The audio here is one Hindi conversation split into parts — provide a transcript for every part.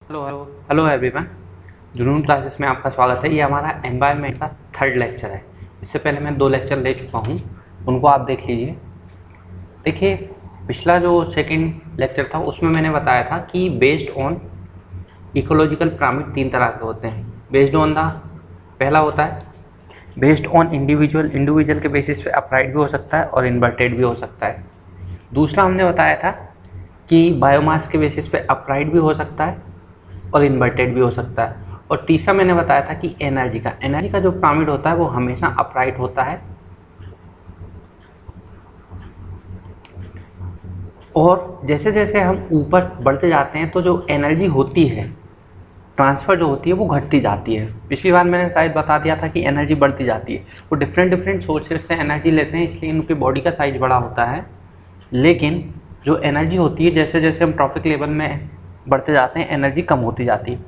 Hello hello hello everyone. जुनून क्लासेस में आपका स्वागत है। ये हमारा एनवायरनमेंट का थर्ड लेक्चर है। इससे पहले मैं 2 लेक्चर ले चुका हूँ, उनको आप देख लीजिए। देखिए, पिछला जो सेकंड लेक्चर था उसमें मैंने बताया था कि बेस्ड ऑन इकोलॉजिकल पिरामिड 3 तरह के होते हैं। बेस्ड ऑन द पहला होता है बेस्ड ऑन इंडिविजुअल के बेसिस पे अपराइट भी हो सकता है और इन्वर्टेड भी हो सकता है। दूसरा हमने बताया था कि बायोमास के बेसिस पे अपराइट भी हो सकता है और इन्वर्टेड भी हो सकता है। और तीसरा मैंने बताया था कि एनर्जी का जो पिरामिड होता है वो हमेशा अपराइट होता है। और जैसे जैसे हम ऊपर बढ़ते जाते हैं तो जो एनर्जी होती है, ट्रांसफ़र जो होती है वो घटती जाती है। पिछली बार मैंने शायद बता दिया था कि एनर्जी बढ़ती जाती है। वो डिफरेंट सोर्सेज से एनर्जी लेते हैं, इसलिए उनकी बॉडी का साइज बड़ा होता है। लेकिन जो एनर्जी होती है, जैसे जैसे हम ट्रॉपिक लेवल में बढ़ते जाते हैं एनर्जी कम होती जाती है।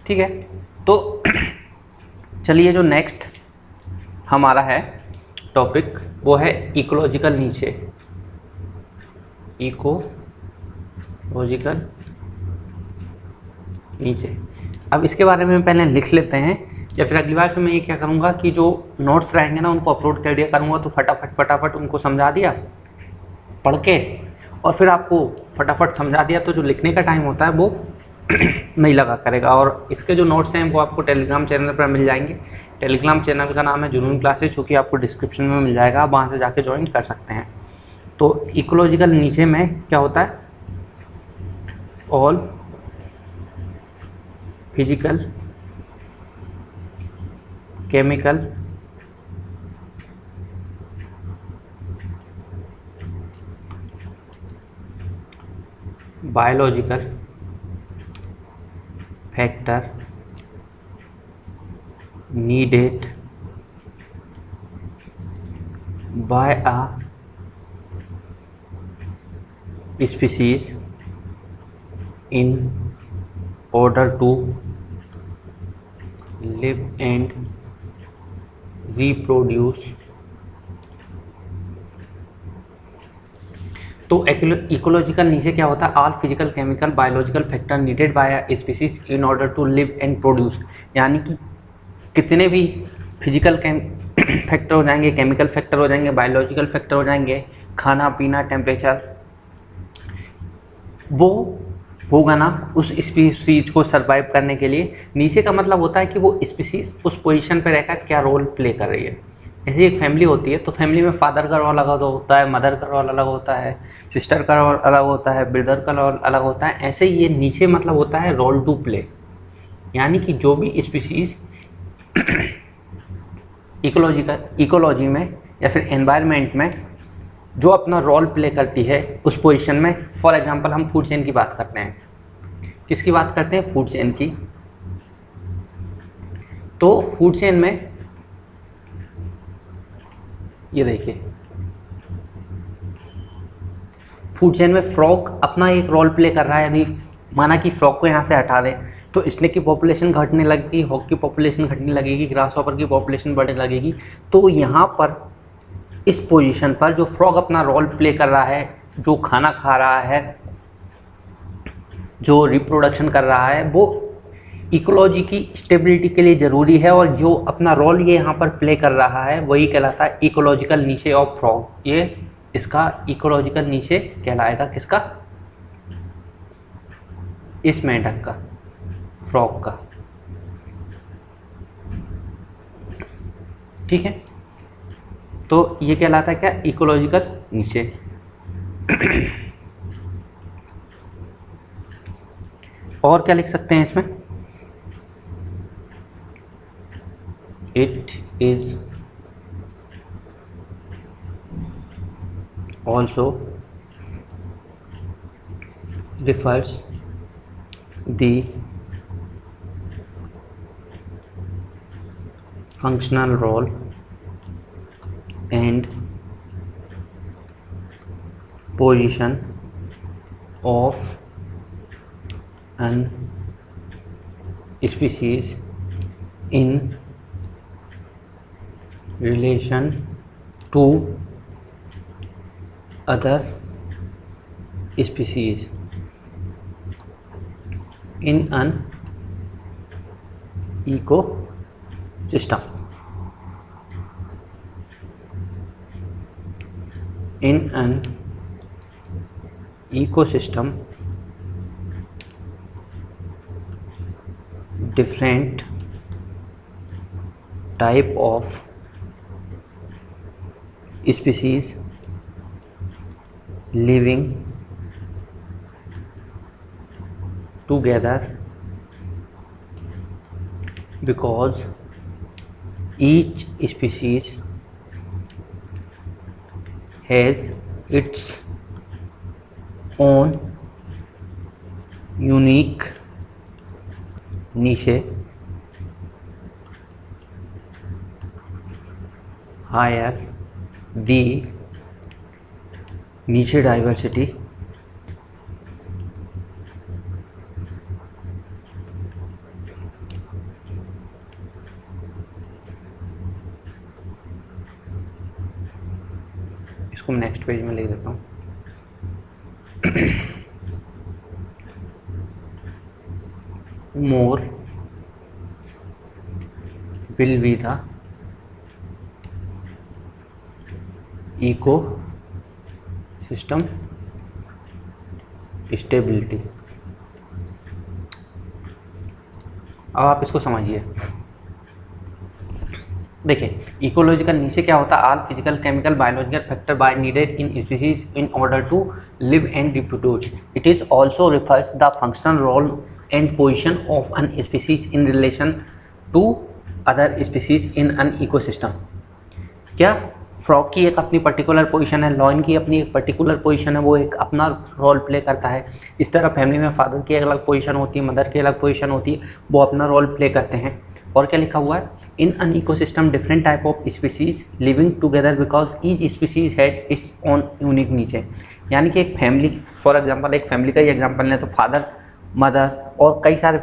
ठीक है, तो चलिए जो नेक्स्ट हमारा है टॉपिक वो है इकोलॉजिकल नीचे। इकोलॉजिकल नीचे। अब इसके बारे में पहले लिख लेते हैं, या फिर अगली बार से मैं ये क्या करूँगा कि जो नोट्स रहेंगे ना उनको अपलोड कर दिया करूँगा, तो फटाफट उनको समझा दिया पढ़ के, और फिर आपको फटाफट समझा दिया, तो जो लिखने का टाइम होता है वो नहीं लगा करेगा। और इसके जो नोट्स हैं वो आपको टेलीग्राम चैनल पर मिल जाएंगे। टेलीग्राम चैनल का नाम है जुनून क्लासेस, जो कि आपको डिस्क्रिप्शन में मिल जाएगा, आप वहाँ से जाके ज्वाइन कर सकते हैं। तो इकोलॉजिकल नीचे में क्या होता है, all physical chemical biological factor needed by a species in order to live and reproduce। तो इकोलॉजिकल नीचे क्या होता है, all physical chemical biological factor needed by a species in order to live and produce. यानी कि कितने भी फिजिकल फैक्टर हो जाएंगे, केमिकल फैक्टर हो जाएंगे, बायोलॉजिकल फैक्टर हो जाएंगे, खाना पीना टेम्परेचर, वो होगा ना उस स्पीसीज को सरवाइव करने के लिए। नीचे का मतलब होता है कि वो स्पीसीज उस पोजीशन पे रहकर क्या रोल प्ले कर रही है। जैसे एक फैमिली होती है तो फैमिली में फादर का रोल अलग होता है, मदर का रोल अलग होता है, सिस्टर का रोल अलग होता है, ब्रदर का रोल अलग होता है। ऐसे ही ये नीचे मतलब होता है रोल टू प्ले। यानी कि जो भी स्पीसीज इकोलॉजी में या फिर एनवायरनमेंट में जो अपना रोल प्ले करती है उस पोजीशन में। फॉर एग्जांपल हम फूड चेन की बात करते हैं। किसकी बात करते हैं? फूड चेन की। तो फूड चेन में ये देखिए, फूड चेन में फ्रॉग अपना एक रोल प्ले कर रहा है। यदि माना कि फ्रॉग को यहाँ से हटा दें तो स्नेक की पॉपुलेशन घटने लगेगी, हॉक की पॉपुलेशन घटने लगेगी, ग्रास हॉपर की पॉपुलेशन बढ़ने लगेगी। तो यहाँ पर इस पोजीशन पर जो फ्रॉग अपना रोल प्ले कर रहा है, जो खाना खा रहा है, जो रिप्रोडक्शन कर रहा है, वो इकोलॉजी की स्टेबिलिटी के लिए ज़रूरी है। और जो अपना रोल ये यहाँ पर प्ले कर रहा है वही कहलाता है इकोलॉजिकल नीचे ऑफ फ्रॉग। ये इसका इकोलॉजिकल नीचे कहलाएगा। किसका? इस मेंढक का, फ्रॉग का। ठीक है, तो ये कहलाता है क्या? इकोलॉजिकल नीचे। और क्या लिख सकते हैं इसमें? It is also refers the functional role and position of an species in relation to other species in an ecosystem. In an ecosystem, different type of species living together because each species has its own unique niche, higher the niche diversity, इसको मैं नेक्स्ट पेज में लिख देता हूँ। more will be the ecosystem stability। अब आप इसको समझिए। देखिए, इकोलॉजिकल नीचे क्या होता है? All physical, chemical, biological factor by needed in species in order to live and reproduce. It is also refers the functional role and position of an species in relation to other species in an ecosystem. क्या फ्रॉग की एक अपनी पर्टिकुलर पोजीशन है, लॉयन की अपनी एक पर्टिकुलर पोजीशन है, वो एक अपना रोल प्ले करता है। इस तरह फैमिली में फादर की एक अलग पोजीशन होती है, मदर की अलग पोजीशन होती है, वो अपना रोल प्ले करते हैं। और क्या लिखा हुआ है? इन an ecosystem different type of species living together because each species had its own unique नीचे। यानी कि एक फैमिली, फॉर एग्जांपल एक फैमिली का ही एग्जांपल लें तो फादर, मदर और कई सारे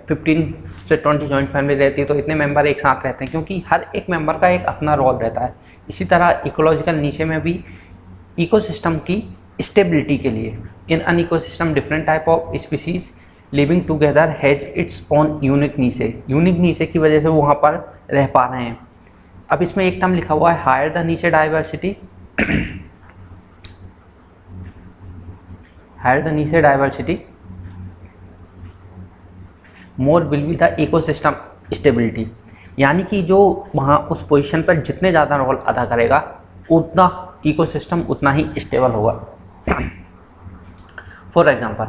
15 से 20 जॉइंट फैमिली रहती है, तो इतने मेंबर एक साथ रहते हैं क्योंकि हर एक मेंबर का एक अपना रोल रहता है। इसी तरह इकोलॉजिकल नीचे में भी इकोसिस्टम की स्टेबिलिटी के लिए इन an ecosystem different type of species living together has its own unique नीचे। यूनिक नीचे की वजह से वो वहाँ पर रह पा रहे हैं। अब इसमें एक टर्म लिखा हुआ है हायर द नीचे डाइवर्सिटी। हायर द नीचे diversity more will be the ecosystem stability. यानी कि जो वहाँ उस पोजीशन पर जितने ज़्यादा रोल अदा करेगा उतना इकोसिस्टम उतना ही स्टेबल होगा। फॉर एग्जांपल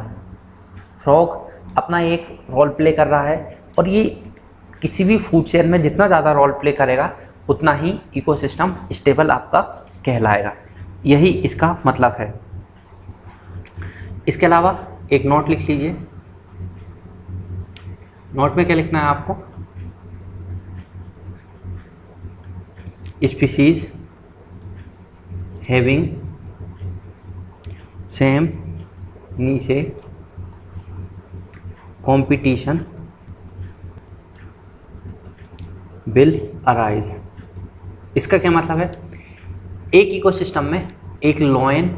फ्रॉग अपना एक रोल प्ले कर रहा है और ये किसी भी फूड चेन में जितना ज़्यादा रोल प्ले करेगा उतना ही इकोसिस्टम स्टेबल आपका कहलाएगा। यही इसका मतलब है। इसके अलावा एक नोट लिख लीजिए। नोट में क्या लिखना है आपको? स्पीसीज हैविंग सेम नीचे कंपटीशन विल अराइज। इसका क्या मतलब है? एक इकोसिस्टम में एक लॉयन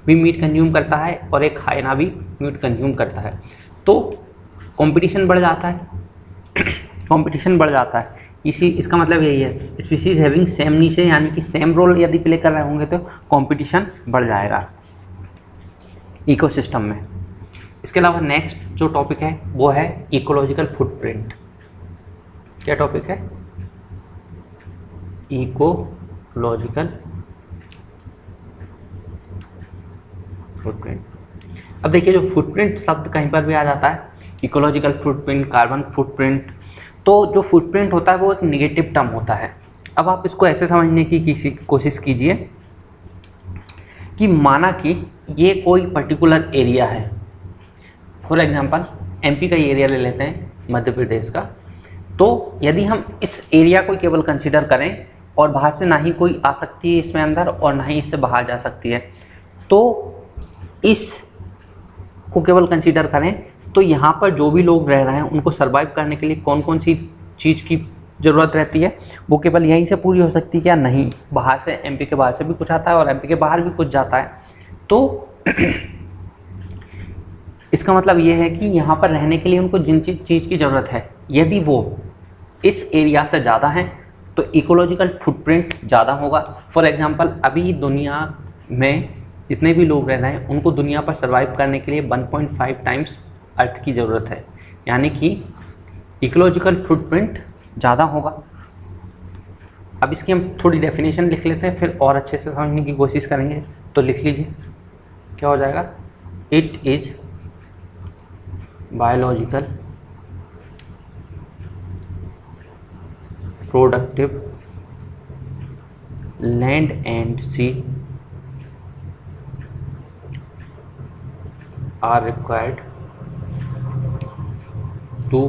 भी मीट कंज्यूम करता है और एक हाइना भी मीट कंज्यूम करता है, तो कंपटीशन बढ़ जाता है। कंपटीशन बढ़ जाता है, इसका मतलब यही है स्पीसीज हैविंग सेम नीचे, यानी कि सेम रोल यदि प्ले कर रहे होंगे तो कंपटीशन बढ़ जाएगा इकोसिस्टम में। इसके अलावा नेक्स्ट जो टॉपिक है वो है इकोलॉजिकल फुटप्रिंट। क्या टॉपिक है? Ecological footprint. अब देखिए, जो फुटप्रिंट शब्द कहीं पर भी आ जाता है, इकोलॉजिकल फुटप्रिंट, कार्बन फुटप्रिंट, तो जो फुटप्रिंट होता है वो एक नेगेटिव टर्म होता है। अब आप इसको ऐसे समझने की कोशिश कीजिए कि माना कि ये कोई पर्टिकुलर एरिया है। फॉर एग्जांपल एमपी का एरिया ले लेते हैं, मध्य प्रदेश का। तो यदि हम इस एरिया को केवल कंसीडर करें और बाहर से ना ही कोई आ सकती है इसमें अंदर और ना ही इससे बाहर जा सकती है, तो इस को केवल कंसीडर करें तो यहाँ पर जो भी लोग रह रहे हैं उनको सर्वाइव करने के लिए कौन कौन सी चीज़ की ज़रूरत रहती है, वो केवल यहीं से पूरी हो सकती है क्या? नहीं, बाहर से, एमपी के बाहर से भी कुछ आता है और एमपी के बाहर भी कुछ जाता है। तो इसका मतलब ये है कि यहाँ पर रहने के लिए उनको जिन चीज़ की ज़रूरत है, यदि वो इस एरिया से ज़्यादा हैं तो इकोलॉजिकल फुटप्रिंट ज़्यादा होगा। फॉर एग्जांपल अभी दुनिया में जितने भी लोग रह रहे हैं उनको दुनिया पर सर्वाइव करने के लिए 1.5 टाइम्स अर्थ की ज़रूरत है, यानी कि इकोलॉजिकल फुटप्रिंट ज़्यादा होगा। अब इसकी हम थोड़ी डेफिनेशन लिख लेते हैं, फिर और अच्छे से समझने की कोशिश करेंगे। तो लिख लीजिए, क्या हो जाएगा, it is biological productive land and sea are required to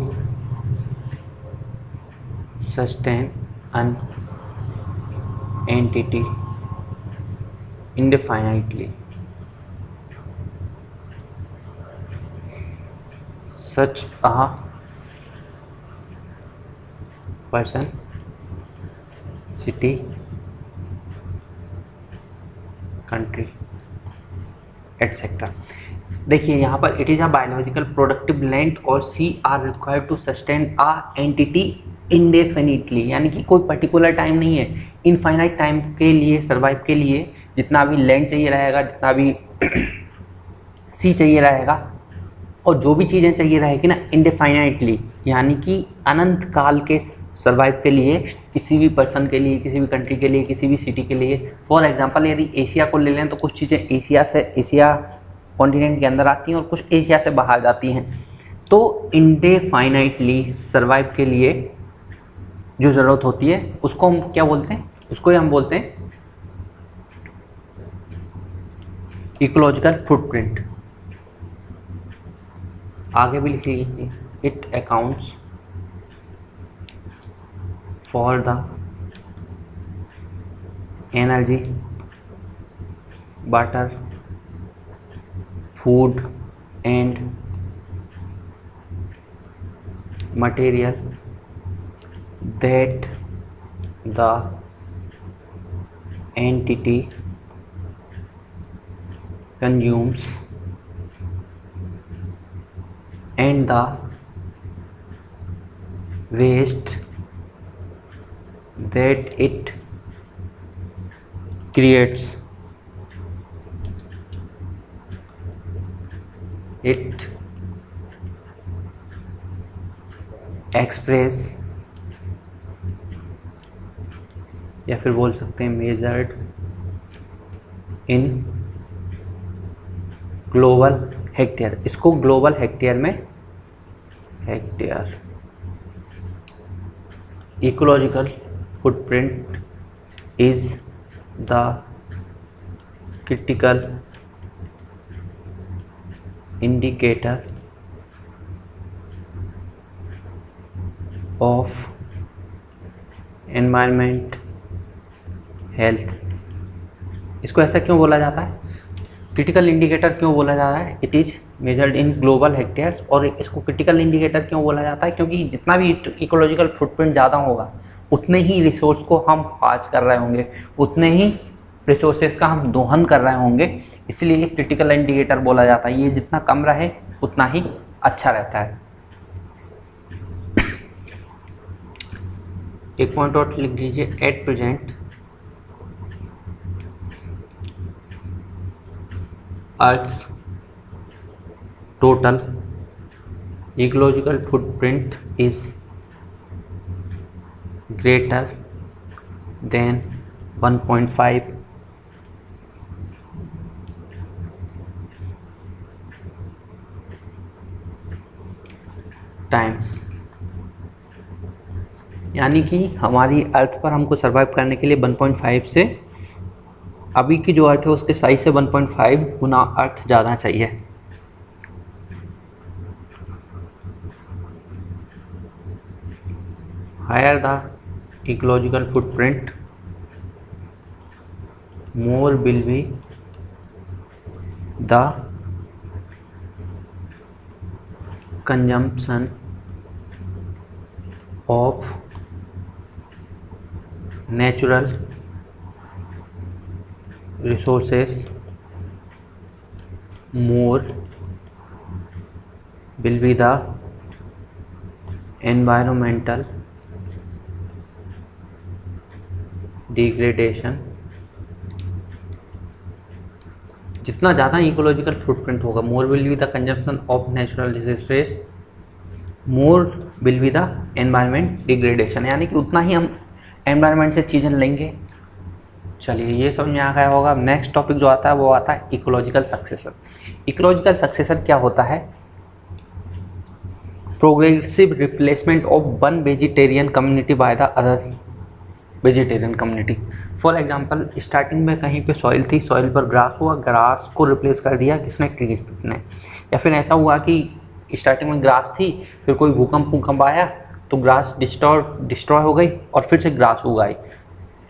sustain an entity indefinitely. Such a person, city, country etcetera. देखिए यहाँ पर it is a biological productive land और sea are required to sustain a entity indefinitely, यानी कि कोई पर्टिकुलर टाइम नहीं है, इनफाइनाइट टाइम के लिए सर्वाइव के लिए जितना भी लैंड चाहिए रहेगा, जितना भी सी चाहिए रहेगा और जो भी चीज़ें चाहिए रहेगी ना इंडेफाइनाइटली, यानी कि अनंत काल के सर्वाइव के लिए, किसी भी पर्सन के लिए, किसी भी कंट्री के लिए, किसी भी सिटी के लिए। फॉर एग्जांपल यदि एशिया को ले लें तो कुछ चीज़ें एशिया कॉन्टिनेंट के अंदर आती हैं और कुछ एशिया से बाहर जाती हैं। तो इंडेफाइनाइटली सर्वाइव के लिए जो ज़रूरत होती है उसको हम क्या बोलते हैं, उसको हम बोलते हैं इकोलॉजिकल फुटप्रिंट। आगे भी लिख लीजिए, it accounts for the energy, water, food and material that the entity consumes and the waste that it creates. It express या फिर बोल सकते हैं मेजर्ड इन ग्लोबल हेक्टेयर। इसको ग्लोबल हेक्टेयर में, hectare ecological footprint is the critical indicator of environment health. इसको ऐसा क्यों बोला जाता है, क्रिटिकल इंडिकेटर क्यों बोला जाता है, it is measured in global hectares. और इसको क्रिटिकल इंडिकेटर क्यों बोला जाता है, क्योंकि जितना भी इकोलॉजिकल फुटप्रिंट ज़्यादा होगा उतने ही रिसोर्स को हम पास कर रहे होंगे, उतने ही रिसोर्सेज का हम दोहन कर रहे होंगे, इसलिए क्रिटिकल इंडिकेटर बोला जाता है। ये जितना कम रहे उतना ही अच्छा रहता है। एक पॉइंट और लिख लीजिए, at present Earth's total ecological footprint is greater than 1.5 times, यानी कि हमारी अर्थ पर हमको सर्वाइव करने के लिए 1.5 से, अभी की जो अर्थ है उसके साइज से 1.5 गुना अर्थ ज़्यादा चाहिए। Higher the ecological footprint more will be the consumption of natural resources, more will be the environmental degradation, जितना ज़्यादा इकोलॉजिकल फुटप्रिंट होगा, more will be the consumption of natural resources, more will be the environment degradation, यानी कि उतना ही हम एनवायरनमेंट से चीज़ें लेंगे। चलिए ये समझ में आ गया होगा। नेक्स्ट टॉपिक जो आता है वो आता है इकोलॉजिकल सक्सेशन। इकोलॉजिकल सक्सेशन क्या होता है? Progressive replacement of one vegetarian community by the other vegetarian community. For example, starting में कहीं पे सॉइल थी, सॉइल पर ग्रास हुआ, ग्रास को रिप्लेस कर दिया किसने? ट्रीज ने। या फिर ऐसा हुआ कि स्टार्टिंग में ग्रास थी, फिर कोई भूकंप आया तो ग्रास डिस्ट्रॉय हो गई और फिर से ग्रास उगाई।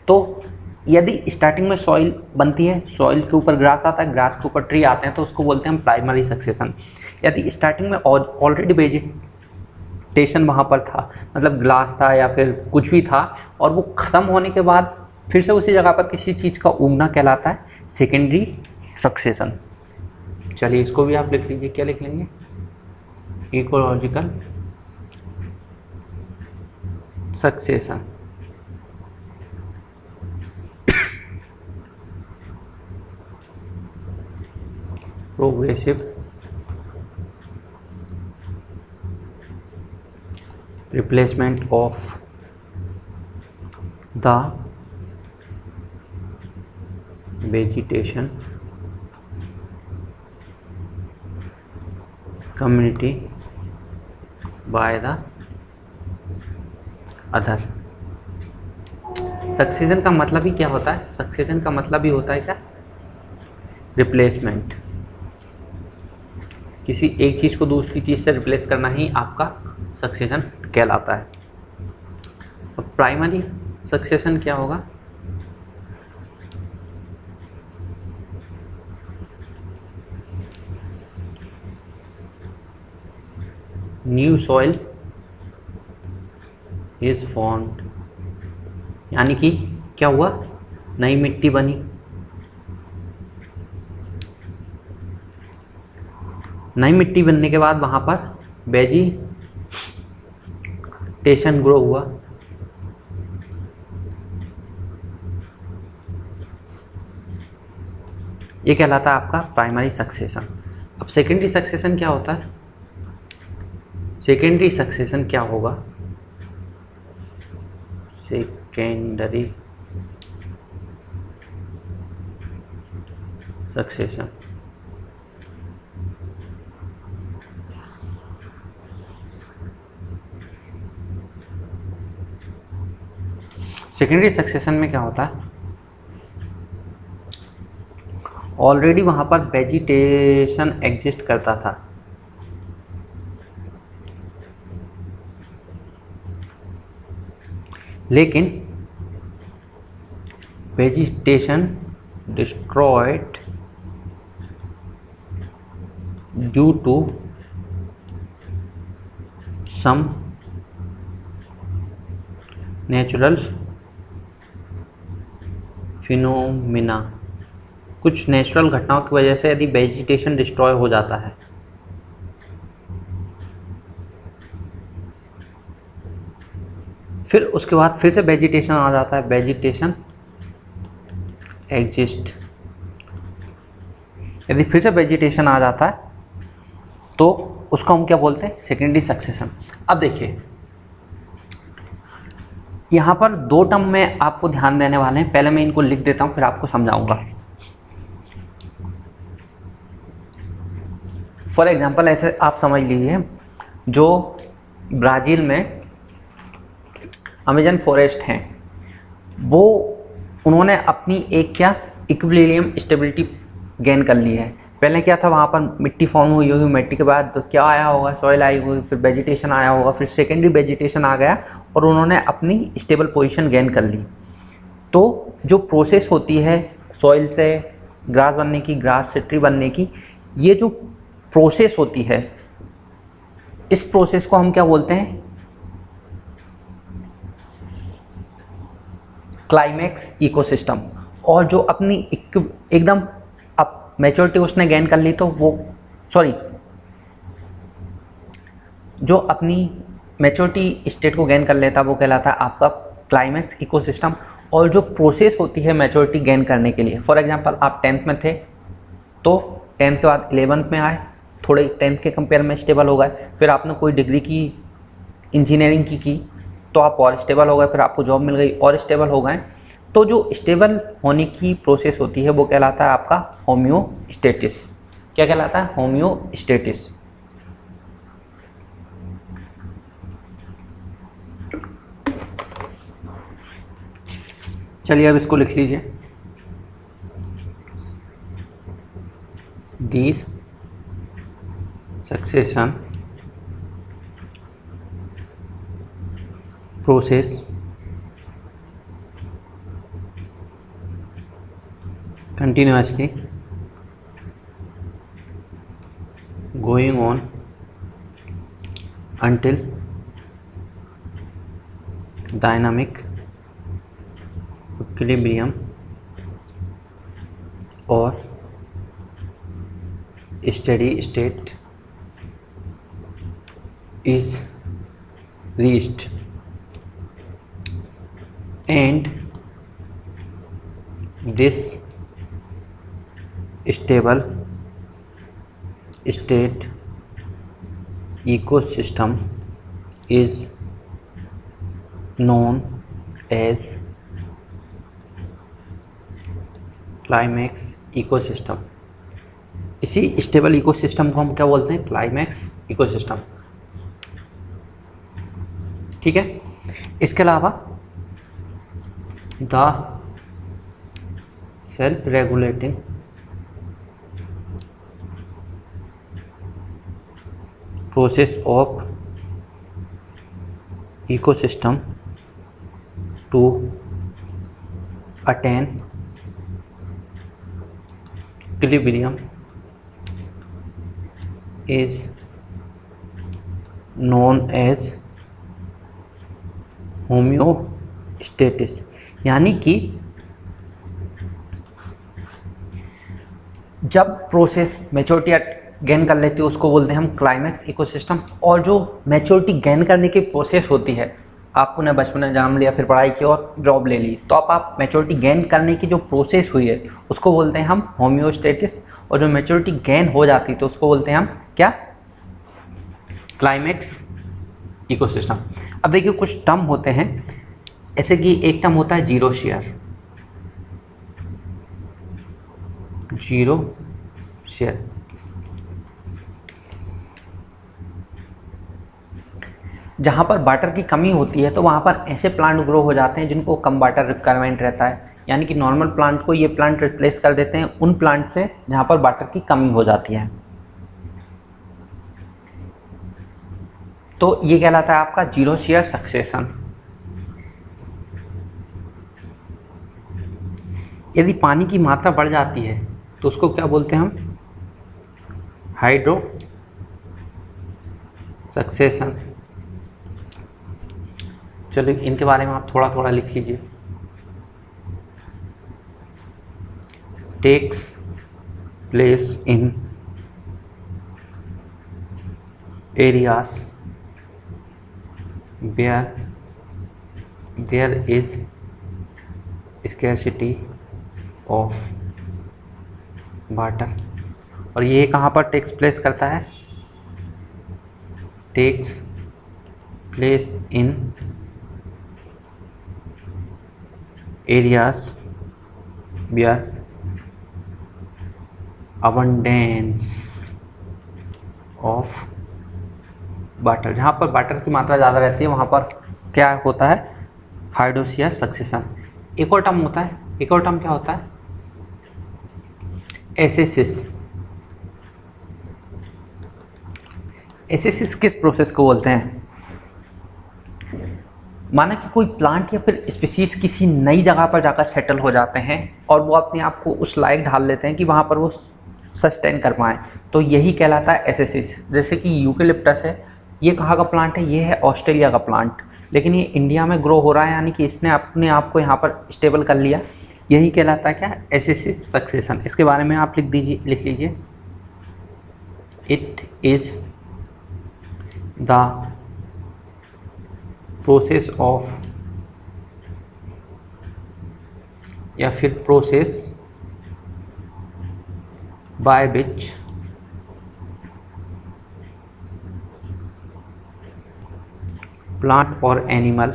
तो यदि स्टार्टिंग में सॉइल बनती है, सॉइल के ऊपर ग्रास आता है, ग्रास के ऊपर ट्री आते हैं, तो उसको बोलते हैं हम प्राइमरी सक्सेशन। यदि स्टार्टिंग में ऑलरेडी वेजिटेशन वहाँ पर था, मतलब ग्लास था या फिर कुछ भी था, और वो ख़त्म होने के बाद फिर से उसी जगह पर किसी चीज़ का उगना कहलाता है सेकेंडरी सक्सेशन। चलिए इसको भी आप लिख लीजिए। क्या लिख लेंगे? Ecological succession. Progressive replacement of the vegetation community by the other। Succession का मतलब ही क्या होता है? सक्सेशन का मतलब ही होता है क्या? रिप्लेसमेंट। किसी एक चीज़ को दूसरी चीज़ से रिप्लेस करना ही आपका सक्सेशन कहलाता है। अब प्राइमरी सक्सेशन क्या होगा? न्यू सॉइल इज फॉर्म्ड, यानी कि क्या हुआ? नई मिट्टी बनी। नई मिट्टी बनने के बाद वहाँ पर वेजिटेशन ग्रो हुआ। ये कहलाता है आपका प्राइमरी सक्सेशन। अब सेकेंडरी सक्सेशन क्या होता है? सेकेंडरी सक्सेशन क्या होगा? सेकेंडरी सक्सेशन सेकेंडरी सक्सेशन में क्या होता है? ऑलरेडी वहाँ पर वेजिटेशन एग्जिस्ट करता था, लेकिन vegetation destroyed due to some natural phenomena. कुछ नेचुरल घटनाओं की वजह से यदि वेजिटेशन डिस्ट्रॉय हो जाता है, फिर उसके बाद फिर से वेजिटेशन आ जाता है, वेजिटेशन एग्जिस्ट। यदि फिर से वेजिटेशन आ जाता है तो उसको हम क्या बोलते हैं? Secondary succession. अब देखिए यहाँ पर दो टर्म में आपको ध्यान देने वाले हैं। पहले मैं इनको लिख देता हूँ, फिर आपको समझाऊंगा। फॉर एग्जाम्पल ऐसे आप समझ लीजिए, जो ब्राज़ील में अमेजन फॉरेस्ट हैं, वो उन्होंने अपनी एक क्या इक्विलिब्रियम स्टेबिलिटी गेन कर ली है। पहले क्या था, वहाँ पर मिट्टी फॉर्म हुई होगी, मिट्टी के बाद तो क्या आया होगा? सॉइल आई होगी, फिर वेजिटेशन आया होगा, फिर सेकेंडरी वेजिटेशन आ गया और उन्होंने अपनी स्टेबल पोजीशन गेन कर ली। तो जो प्रोसेस होती है सॉइल से ग्रास बनने की, ग्रास से ट्री बनने की, ये जो प्रोसेस होती है, इस प्रोसेस को हम क्या बोलते हैं? Climax ecosystem. और जो अपनी एकदम अब मैच्योरिटी उसने गेन कर ली, तो वो जो अपनी मैच्योरिटी स्टेट को गेन कर लेता वो कहलाता है आपका क्लाइमेक्स इकोसिस्टम। और जो प्रोसेस होती है मैच्योरिटी गेन करने के लिए, फॉर एग्जांपल आप 10th में थे तो 10th के बाद 11th में आए, थोड़े 10th के कंपेयर में स्टेबल हो गए, फिर आपने कोई डिग्री की, इंजीनियरिंग की तो आप और स्टेबल हो गए, फिर आपको जॉब मिल गई और स्टेबल हो गए। तो जो स्टेबल होने की प्रोसेस होती है वो कहलाता है आपका होम्योस्टेटिस। क्या कहलाता है? होम्योस्टेटिस। चलिए अब इसको लिख लीजिए, D succession process continuously going on until dynamic equilibrium or steady state is reached, and this stable state ecosystem is known as climax ecosystem. इसी स्टेबल इकोसिस्टम को हम क्या बोलते हैं? Climax ecosystem. ठीक है। इसके अलावा the self regulating process of ecosystem to attain equilibrium is known as homeostasis। यानी कि जब प्रोसेस मैच्योरिटी गेन कर लेती है उसको बोलते हैं हम क्लाइमैक्स इकोसिस्टम। और जो मैच्योरिटी गेन करने की प्रोसेस होती है, आपने बचपन में एग्जाम लिया, फिर पढ़ाई की और जॉब ले ली, तो अब आप मैच्योरिटी गेन करने की जो प्रोसेस हुई है उसको बोलते हैं हम होम्योस्टेटिस। और जो मैच्योरिटी गेन हो जाती है तो उसको बोलते हैं हम क्या? Climax ecosystem. अब देखिए कुछ टर्म होते हैं, ऐसे कि एक टर्म होता है जीरो शेयर। जीरो शेयर जहाँ पर वाटर की कमी होती है तो वहाँ पर ऐसे प्लांट ग्रो हो जाते हैं जिनको कम वाटर रिक्वायरमेंट रहता है, यानी कि नॉर्मल प्लांट को ये प्लांट रिप्लेस कर देते हैं उन प्लांट से जहाँ पर वाटर की कमी हो जाती है। तो ये कहलाता है आपका जीरो शेयर सक्सेशन। यदि पानी की मात्रा बढ़ जाती है तो उसको क्या बोलते हैं हम? Hydro succession. चलिए इनके बारे में आप थोड़ा थोड़ा लिख लीजिए। Takes place in areas where there is scarcity of water. और ये कहाँ पर टेक्स प्लेस करता है? Takes place in areas where abundance of water, जहाँ पर वाटर की मात्रा ज़्यादा रहती है वहाँ पर क्या होता है? हाइड्रोशियर सक्सेशन। एक और टर्म होता है, एक और टर्म क्या होता है? एसेसिस। एसेसिस किस प्रोसेस को बोलते हैं? माना कि कोई प्लांट या फिर स्पीसीज किसी नई जगह पर जाकर सेटल हो जाते हैं और वो अपने आप को उस लायक ढाल लेते हैं कि वहाँ पर वो सस्टेन कर पाएँ, तो यही कहलाता है एसेसिस। जैसे कि यूकेलिप्टस है, ये कहाँ का प्लांट है? ये है ऑस्ट्रेलिया का प्लांट, लेकिन ये इंडिया में ग्रो हो रहा है, यानी कि इसने अपने आप को यहाँ पर स्टेबल कर लिया। यही कहलाता है क्या? एसेसिस सक्सेशन। इसके बारे में आप लिख लीजिए। It is the process of या फिर प्रोसेस बाय विच प्लांट और animal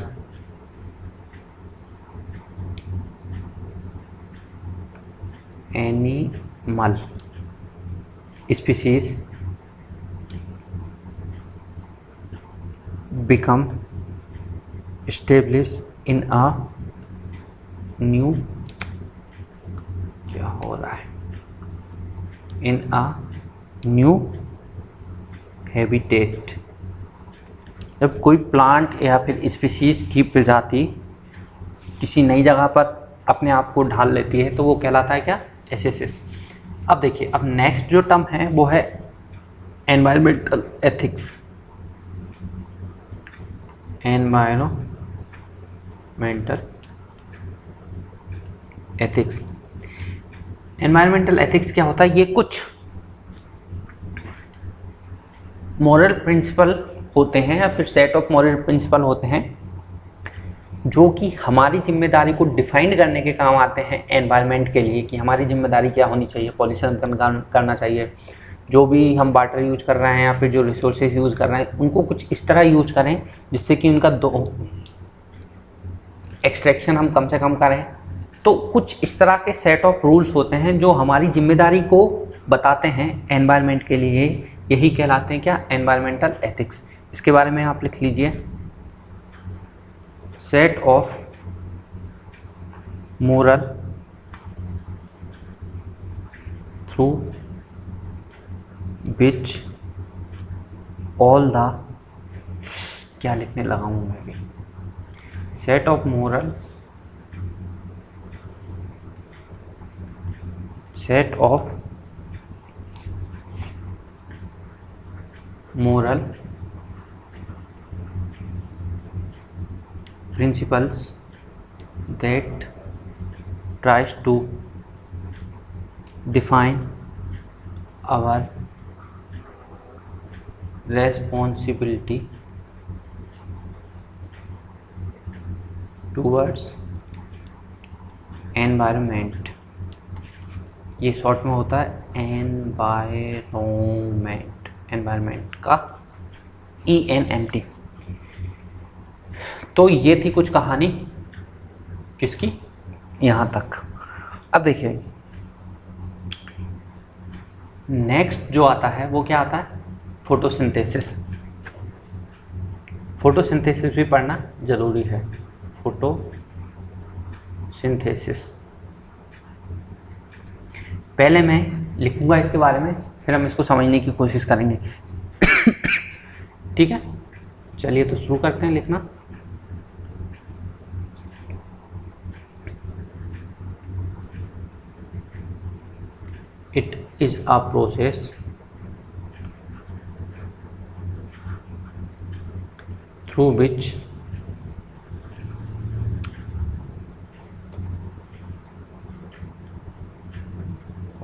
species become established in a new क्या हो रहा है in a new habitat। जब कोई प्लांट या फिर स्पीसीज की प्रजाति किसी नई जगह पर अपने आप को ढाल लेती है तो वो कहलाता है क्या, एसएसएस। अब देखिए, अब नेक्स्ट जो टर्म है वो है environmental ethics. Environmental ethics, environmental ethics क्या होता है? ये कुछ मॉरल प्रिंसिपल होते हैं या फिर सेट ऑफ मॉरल प्रिंसिपल होते हैं जो कि हमारी जिम्मेदारी को डिफाइन करने के काम आते हैं एनवायरनमेंट के लिए, कि हमारी जिम्मेदारी क्या होनी चाहिए, पॉल्यूशन करना चाहिए, जो भी हम वाटर यूज कर रहे हैं या फिर जो रिसोर्सेज यूज़ कर रहे हैं उनको कुछ इस तरह यूज करें जिससे कि उनका एक्सट्रैक्शन हम कम से कम करें। तो कुछ इस तरह के सेट ऑफ रूल्स होते हैं जो हमारी जिम्मेदारी को बताते हैं एनवायरनमेंट के लिए, यही कहलाते हैं क्या, एनवायरमेंटल एथिक्स। इसके बारे में आप लिख लीजिए, set of moral through which all the, क्या लिखने लगा हूँ मैं भी, set of moral, set of moral principles that tries to define our responsibility towards environment। ये शॉर्ट में होता है एनवायरमेंट, एनवायरमेंट का ENMT। तो ये थी कुछ कहानी किसकी, यहाँ तक। अब देखिए नेक्स्ट जो आता है वो क्या आता है, फोटोसिंथेसिस। फोटोसिंथेसिस भी पढ़ना जरूरी है, फोटोसिंथेसिस। पहले मैं लिखूंगा इसके बारे में, फिर हम इसको समझने की कोशिश करेंगे। ठीक है, चलिए तो शुरू करते हैं लिखना। It is a process through which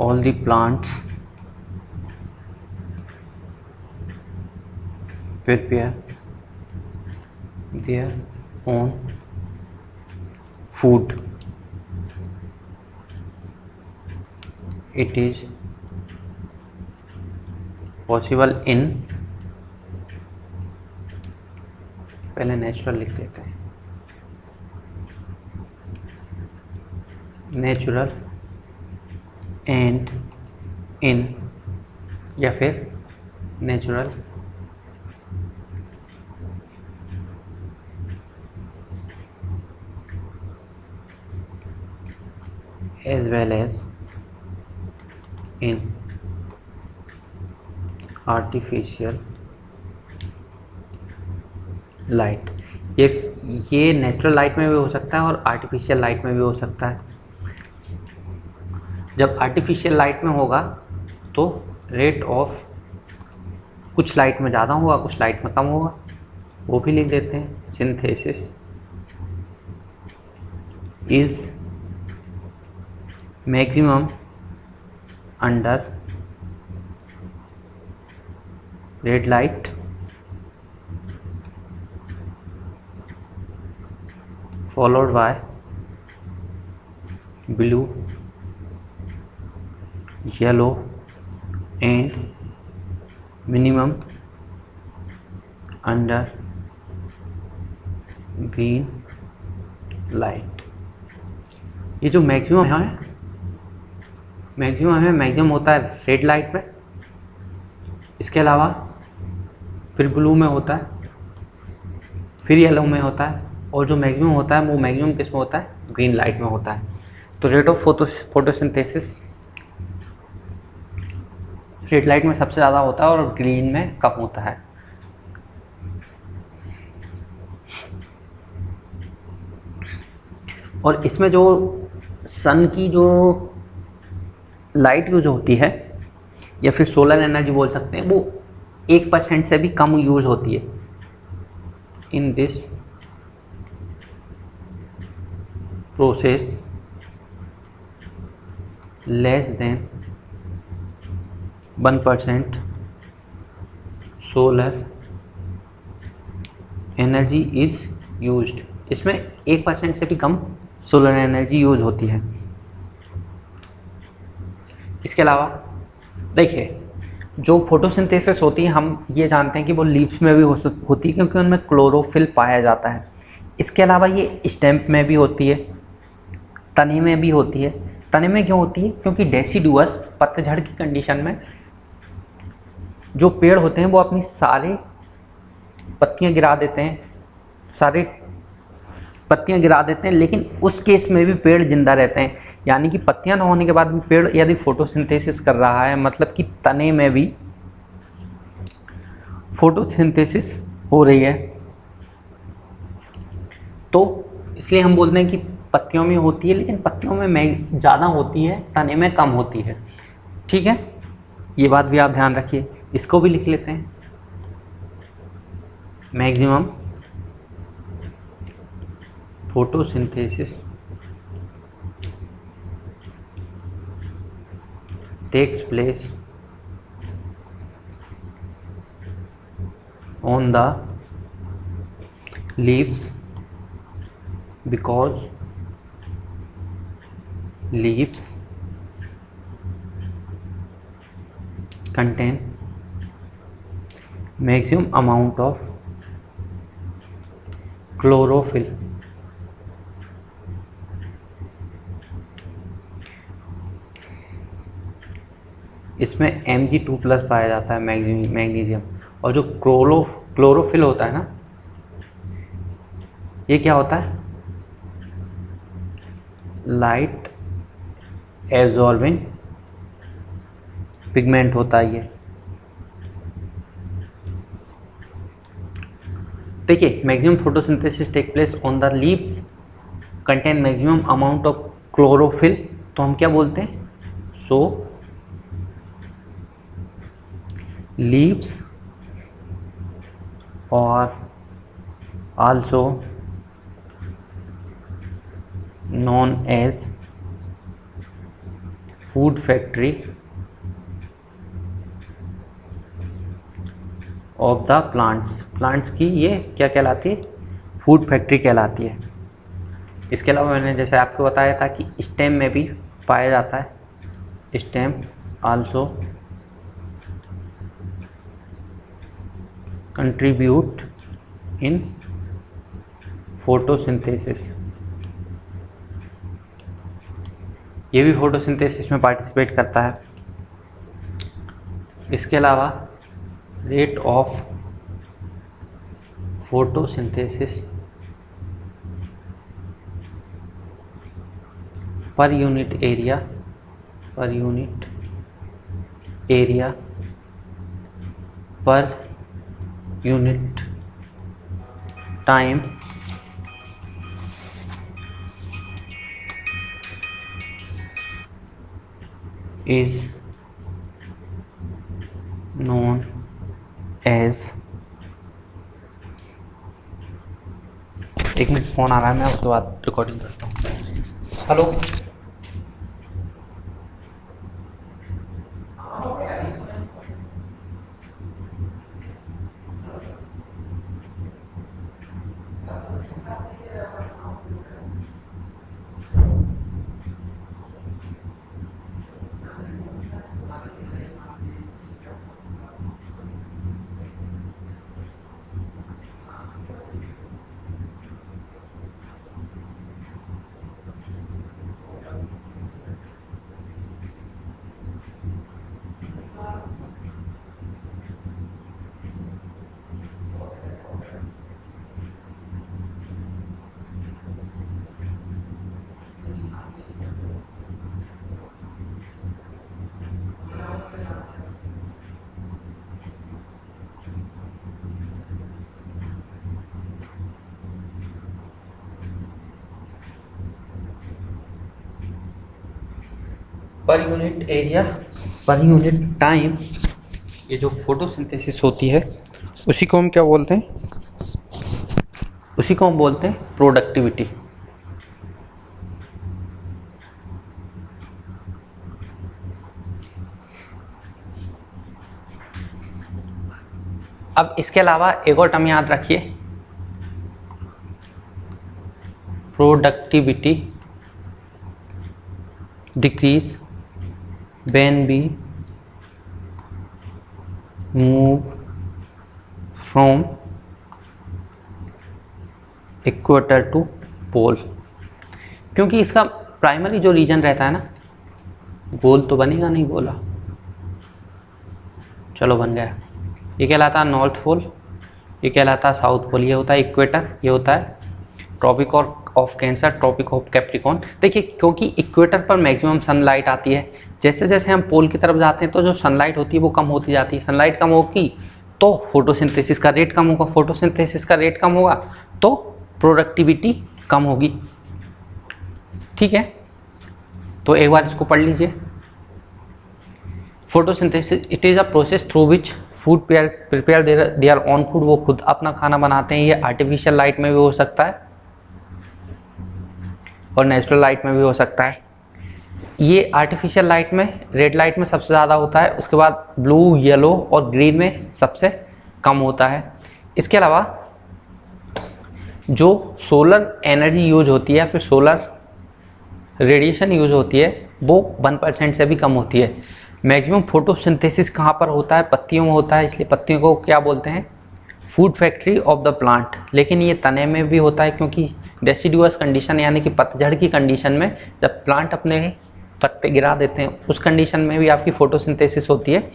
all the plants prepare their own food। It is possible in, पहले नेचुरल लिख देते हैं, नेचुरल एंड इन, या फिर natural as well as in artificial light. ये नेचुरल लाइट में भी हो सकता है और आर्टिफिशियल लाइट में भी हो सकता है। जब आर्टिफिशियल लाइट में होगा तो रेट ऑफ कुछ लाइट में ज़्यादा होगा, कुछ लाइट में कम होगा, वो भी लिख देते हैं। Synthesis is maximum under red light followed by blue, yellow and minimum under green light. ये जो मैक्सिमम है मैक्सिमम होता है रेड लाइट में, इसके अलावा फिर ब्लू में होता है, फिर येलो में होता है, और जो मैक्सिमम होता है वो मैक्सिमम किस में होता है, ग्रीन लाइट में होता है। तो rate of photosynthesis red light में सबसे ज़्यादा होता है और ग्रीन में कम होता है। और इसमें जो सन की जो लाइट यूज होती है या फिर सोलर एनर्जी बोल सकते हैं, वो 1% से भी कम यूज होती है। In this process less than 1% solar energy is used. इसमें 1% से भी कम सोलर एनर्जी यूज होती है। इसके अलावा देखिए, जो फोटोसिंथेसिस होती है हम ये जानते हैं कि वो लीव्स में भी होती है, क्योंकि उनमें क्लोरोफिल पाया जाता है। इसके अलावा ये स्टेम में भी होती है, तने में भी होती है। तने में क्यों होती है? क्योंकि डेसिडुअस पतझड़ की कंडीशन में जो पेड़ होते हैं वो अपनी सारे पत्तियां गिरा देते हैं, लेकिन उस केस में भी पेड़ जिंदा रहते हैं। यानी कि पत्तियां न होने के बाद भी पेड़ यदि फोटोसिंथेसिस कर रहा है, मतलब कि तने में भी फोटोसिंथेसिस हो रही है। तो इसलिए हम बोलते हैं कि पत्तियों में होती है, लेकिन पत्तियों में ज़्यादा होती है, तने में कम होती है। ठीक है, ये बात भी आप ध्यान रखिए। इसको भी लिख लेते हैं, maximum photosynthesis takes place on the leaves because leaves contain maximum amount of chlorophyll। इसमें Mg2+ पाया जाता है, मैग्नीशियम। और जो क्लोरोफिल होता है ना, ये क्या होता है? लाइट एब्जॉर्बिंग पिगमेंट होता है ये। देखिए, maximum photosynthesis take place on the leaves contain maximum amount of chlorophyll. तो हम क्या बोलते हैं? सो leaves are also known as food factory of the plants की ये क्या कहलाती है? फूड फैक्ट्री कहलाती है। इसके अलावा मैंने जैसे आपको बताया था कि स्टेम में भी पाया जाता है। Stem also contribute in photosynthesis. ये भी फोटोसिंथेसिस में पार्टिसिपेट करता है। इसके अलावा rate of photosynthesis per unit area per unit time is known as। एक मिनट, फ़ोन आ रहा है, मैं उसके बाद रिकॉर्डिंग करता हूँ। Hello, per unit area per unit time, ये जो फोटोसिंथेसिस होती है उसी को हम क्या बोलते हैं, उसी को हम बोलते हैं प्रोडक्टिविटी। अब इसके अलावा एक और टर्म याद रखिए, productivity decrease when we move from equator to pole. क्योंकि इसका प्राइमरी जो रीजन रहता है ना, गोल तो बनेगा नहीं गोला, चलो बन गया, ये कहलाता है नॉर्थ पोल, ये कहलाता है साउथ पोल, ये होता है इक्वेटर, ये होता है tropic of Cancer, tropic of Capricorn. देखिए क्योंकि इक्वेटर पर मैक्सिमम सनलाइट आती है, जैसे जैसे हम पोल की तरफ जाते हैं तो जो सनलाइट होती है वो कम होती जाती है, सनलाइट कम होगी तो फोटोसिंथेसिस का रेट कम होगा, फोटोसिंथेसिस का रेट कम होगा तो प्रोडक्टिविटी कम होगी। ठीक है, तो एक बार इसको पढ़ लीजिए। Photosynthesis it is a process through which food prepare their on food, वो खुद अपना खाना बनाते हैं। ये आर्टिफिशियल लाइट में भी हो सकता है और नेचुरल लाइट में भी हो सकता है। ये आर्टिफिशियल लाइट में, रेड लाइट में सबसे ज़्यादा होता है, उसके बाद ब्लू, येलो और ग्रीन में सबसे कम होता है। इसके अलावा जो सोलर एनर्जी यूज होती है, फिर सोलर रेडिएशन यूज होती है, वो 1% से भी कम होती है। मैक्सिमम फोटोसिंथेसिस कहाँ पर होता है, पत्तियों में होता है, इसलिए पत्तियों को क्या बोलते हैं, food factory of the plant. लेकिन ये तने में भी होता है, क्योंकि डेसिडुअस कंडीशन यानी कि पतझड़ की कंडीशन में जब प्लांट अपने पत्ते गिरा देते हैं उस कंडीशन में भी आपकी फोटोसिंथेसिस होती है।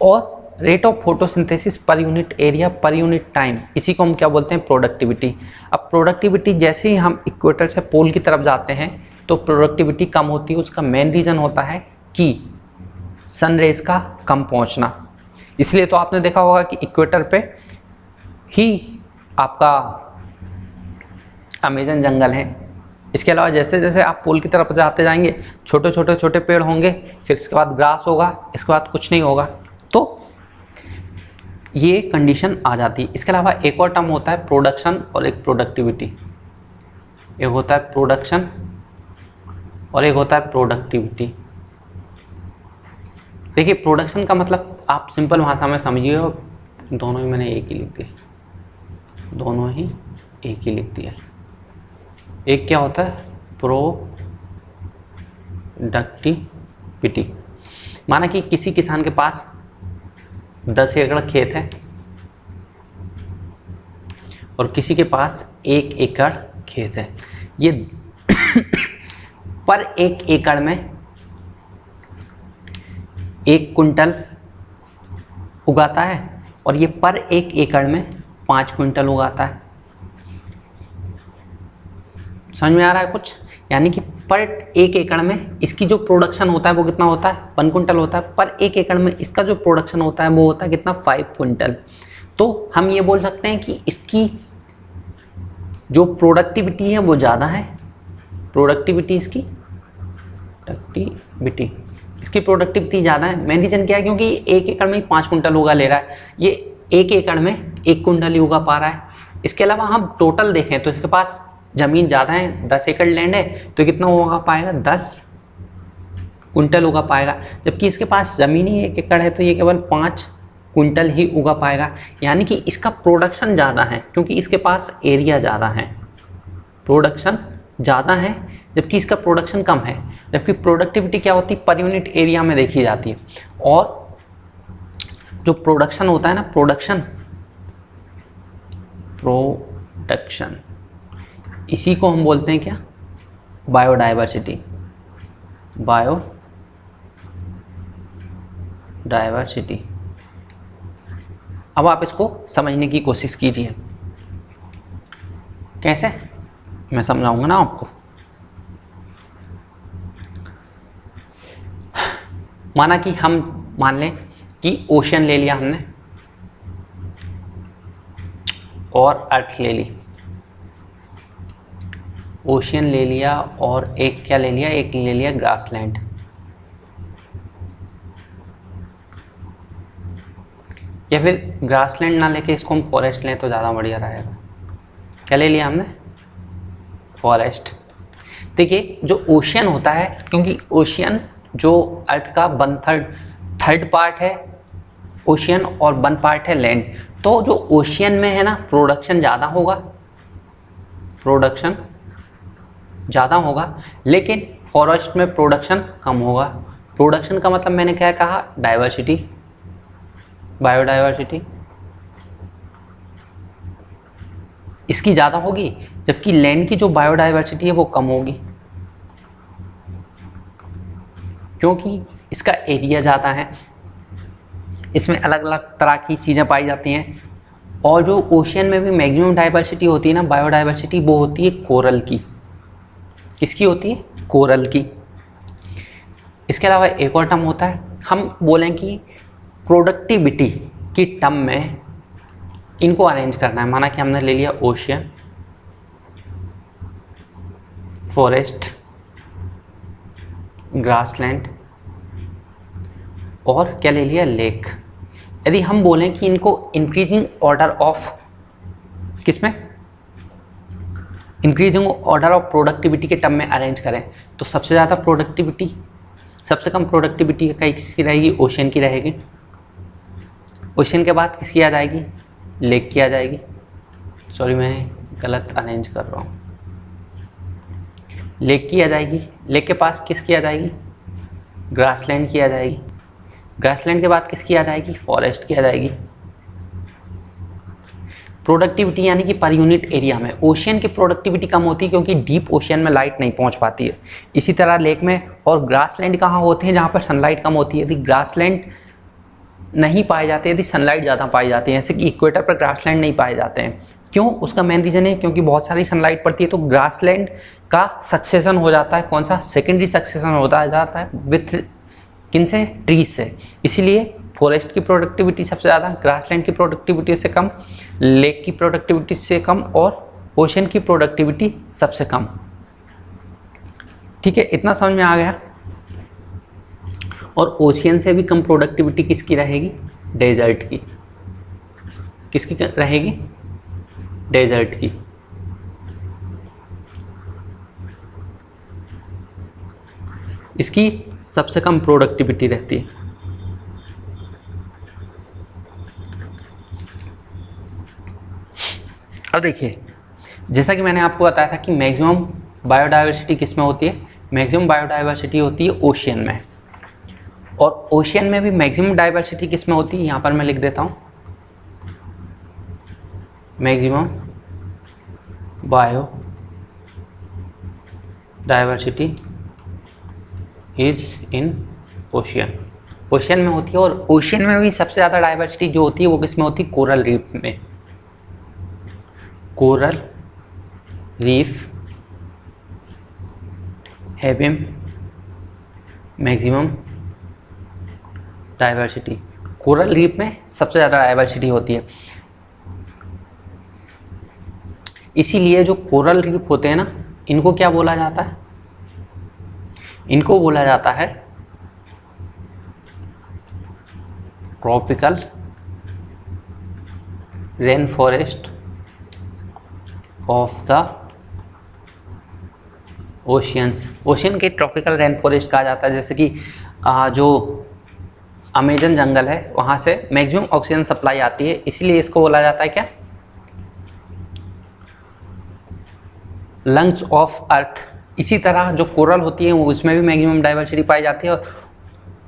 और rate of photosynthesis per unit area per unit time, इसी को हम क्या बोलते हैं, प्रोडक्टिविटी। अब प्रोडक्टिविटी जैसे ही हम इक्वेटर से पोल की तरफ जाते हैं तो प्रोडक्टिविटी कम होती है। उसका मेन रीज़न होता है कि सन रेज का कम पहुंचना। इसलिए तो आपने देखा होगा कि इक्वेटर पे ही आपका अमेजन जंगल है। इसके अलावा जैसे जैसे आप पोल की तरफ जाते जाएंगे छोटे छोटे छोटे पेड़ होंगे, फिर इसके बाद ग्रास होगा, इसके बाद कुछ नहीं होगा, तो ये कंडीशन आ जाती है। इसके अलावा एक और टर्म होता है प्रोडक्शन और एक प्रोडक्टिविटी। एक होता है प्रोडक्शन और एक होता है प्रोडक्टिविटी। देखिए प्रोडक्शन का मतलब आप सिंपल भाषा में समझिए, दोनों ही मैंने एक ही लिख दिया, दोनों ही एक ही लिख दिया। एक क्या होता है, प्रोडक्टिविटी। माना कि किसी किसान के पास 10 एकड़ खेत है और किसी के पास 1 एकड़ खेत है। ये पर 1 एकड़ में 1 कुंटल उगाता है और ये पर 1 एकड़ में 5 कुंटल उगाता है। समझ में आ रहा है कुछ? यानी कि पर 1 एकड़ में इसकी जो प्रोडक्शन होता है वो कितना होता है, 1 कुंटल होता है। पर 1 एकड़ में इसका जो प्रोडक्शन होता है वो होता है कितना, 5 कुंटल। तो हम ये बोल सकते हैं कि इसकी जो प्रोडक्टिविटी है वो ज़्यादा है। प्रोडक्टिविटी इसकी प्रोडक्टिविटी ज़्यादा है। मेन रीज़न क्या है, क्योंकि 1 एकड़ में ही 5 कुंटल उगा ले रहा है, ये 1 एकड़ में 1 कुंटल ही उगा पा रहा है। इसके अलावा हम टोटल देखें तो इसके पास ज़मीन ज़्यादा है, 10 एकड़ लैंड है तो कितना उगा पाएगा, 10 कुंटल उगा पाएगा। जबकि इसके पास ज़मीन ही 1 एकड़ है तो ये केवल 5 कुंटल ही उगा पाएगा। यानी कि इसका प्रोडक्शन ज़्यादा है क्योंकि इसके पास एरिया ज़्यादा है, प्रोडक्शन ज़्यादा है जबकि इसका प्रोडक्शन कम है। जबकि प्रोडक्टिविटी क्या होती है, पर यूनिट एरिया में देखी जाती है। और जो प्रोडक्शन होता है ना, प्रोडक्शन इसी को हम बोलते हैं क्या, बायोडाइवर्सिटी। बायोडाइवर्सिटी। अब आप इसको समझने की कोशिश कीजिए। कैसे, मैं समझाऊंगा ना आपको। माना कि हम मान लें कि ओशन ले लिया हमने और अर्थ ले ली। ओशियन ले लिया और एक क्या ले लिया, एक ले लिया ग्रासलैंड। या फिर ग्रासलैंड ना लेके इसको हम फॉरेस्ट लें तो ज़्यादा बढ़िया रहेगा। क्या ले लिया हमने? फॉरेस्ट। देखिए जो ओशियन होता है, क्योंकि ओशियन जो अर्थ का 1/3 पार्ट है ओशियन और 1 पार्ट है लैंड, तो जो ओशियन में है ना प्रोडक्शन ज़्यादा होगा, प्रोडक्शन ज़्यादा होगा, लेकिन फॉरेस्ट में प्रोडक्शन कम होगा। प्रोडक्शन का मतलब मैंने क्या कहा? डाइवर्सिटी, बायोडाइवर्सिटी इसकी ज़्यादा होगी, जबकि लैंड की जो बायोडाइवर्सिटी है वो कम होगी, क्योंकि इसका एरिया ज़्यादा है, इसमें अलग अलग तरह की चीज़ें पाई जाती हैं। और जो ओशियन में भी मैक्सिमम डाइवर्सिटी होती है ना, बायोडाइवर्सिटी, वो होती है कोरल की। किसकी होती है? कोरल की। इसके अलावा एक और टर्म होता है, हम बोलें कि प्रोडक्टिविटी की टर्म में इनको अरेंज करना है। माना कि हमने ले लिया ओशियन, फॉरेस्ट, ग्रासलैंड और क्या ले लिया? लेक। यदि हम बोलें कि इनको इंक्रीजिंग ऑर्डर ऑफ, किसमें? इंक्रीजिंग ऑर्डर ऑफ प्रोडक्टिविटी के टर्म में अरेंज करें, तो सबसे ज़्यादा प्रोडक्टिविटी, सबसे कम प्रोडक्टिविटी किसकी रहेगी? ओशियन की रहेगी। ओशियन के बाद किसकी आ जाएगी? लेक की आ जाएगी। सॉरी मैं गलत अरेंज कर रहा हूँ। लेक की आ जाएगी। लेक के पास किसकी आ जाएगी? ग्रासलैंड की आ जाएगी। ग्रासलैंड के बाद किसकी आ जाएगी? फॉरेस्ट की आ जाएगी। प्रोडक्टिविटी यानी कि पर यूनिट एरिया में ओशियन की प्रोडक्टिविटी कम होती है, क्योंकि डीप ओशियन में लाइट नहीं पहुंच पाती है। इसी तरह लेक में और ग्रासलैंड कहाँ होते हैं? जहाँ पर सनलाइट कम होती है। यदि ग्रासलैंड नहीं पाए जाते, यदि सनलाइट ज़्यादा पाई जाती है, जैसे कि इक्वेटर पर ग्रासलैंड नहीं पाए जाते हैं। क्यों? उसका मेन रीज़न है क्योंकि बहुत सारी सनलाइट पड़ती है, तो ग्रासलैंड का सक्सेशन हो जाता है। कौन सा? सेकेंडरी सक्सेशन होता जाता है विथ किन से? ट्रीज से। इसीलिए फॉरेस्ट की प्रोडक्टिविटी सबसे ज़्यादा, ग्रासलैंड की प्रोडक्टिविटी से कम, लेक की प्रोडक्टिविटी से कम और ओशियन की प्रोडक्टिविटी सबसे कम। ठीक है, इतना समझ में आ गया। और ओशियन से भी कम प्रोडक्टिविटी किसकी रहेगी? डेजर्ट की। किसकी रहेगी? डेजर्ट की। इसकी सबसे कम प्रोडक्टिविटी रहती है। अब देखिए, जैसा कि मैंने आपको बताया था कि मैक्सिमम बायोडाइवर्सिटी किस में होती है? मैक्सिमम बायोडाइवर्सिटी होती है ओशियन में। और ओशियन में भी मैक्सिमम डाइवर्सिटी किस में होती है? यहाँ पर मैं लिख देता हूँ, maximum bio diversity is in ocean. Ocean में होती है। और ओशियन में भी सबसे ज़्यादा डाइवर्सिटी जो होती है वो किस में होती है? कोरल रीफ में। Coral reef having maximum diversity. Coral reef में सबसे ज़्यादा डाइवर्सिटी होती है। इसीलिए जो कोरल रीफ होते हैं ना, इनको क्या बोला जाता है? इनको बोला जाता है tropical rain forest of the oceans. Ocean के ट्रॉपिकल रेन फॉरेस्ट कहा जाता है। जैसे कि जो अमेजन जंगल है वहाँ से मैक्सिमम ऑक्सीजन सप्लाई आती है, इसीलिए इसको बोला जाता है क्या? Lungs of earth. इसी तरह जो कोरल होती है उसमें भी मैक्सिमम डाइवर्सिटी पाई जाती है। और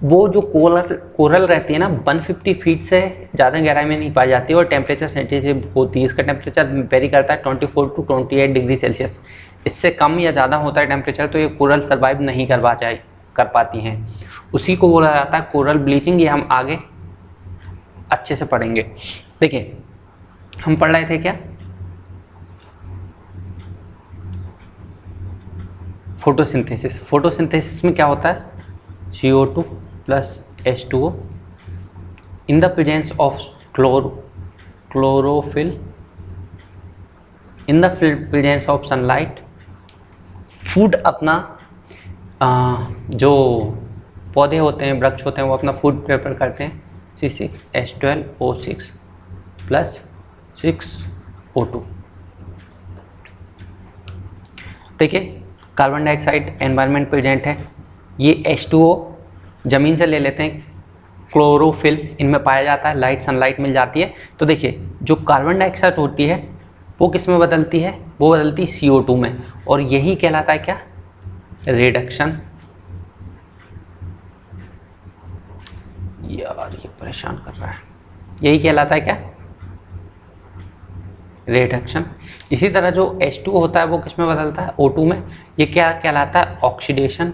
वो जो कोरल रहती है ना 150 फीट से ज़्यादा गहराई में नहीं पाई जाती है और टेम्परेचर सेंसिटिव होती है। इसका टेम्परेचर वेरी करता है 24 to 28 डिग्री सेल्सियस। इससे कम या ज़्यादा होता है टेम्परेचर तो ये कोरल सर्वाइव नहीं कर पाती हैं। उसी को बोला जाता है कोरल ब्लीचिंग। ये हम आगे अच्छे से पढ़ेंगे। देखिए हम पढ़ रहे थे क्या? फोटोसिंथेसिस। फोटोसिंथेसिस में क्या होता है? CO2 plus H2O in the presence of chlorophyll in the presence of sunlight। Food अपना जो पौधे होते हैं, वृक्ष होते हैं, वो अपना फूड प्रिपेयर करते हैं C6H12O6 प्लस 6O2। देखिए कार्बन डाइऑक्साइड एनवायरनमेंट प्रेजेंट है, ये H2O ज़मीन से ले लेते हैं, क्लोरोफिल इनमें पाया जाता है, लाइट सनलाइट मिल जाती है। तो देखिए जो कार्बन डाइऑक्साइड होती है वो किस में बदलती है, वो बदलती है CO2 में, और यही कहलाता है क्या, रिडक्शन। यार ये परेशान कर रहा है, यही कहलाता है क्या, रिडक्शन। इसी तरह जो H2 होता है वो किस में बदलता है, O2 में, ये क्या कहलाता है, ऑक्सीडेशन।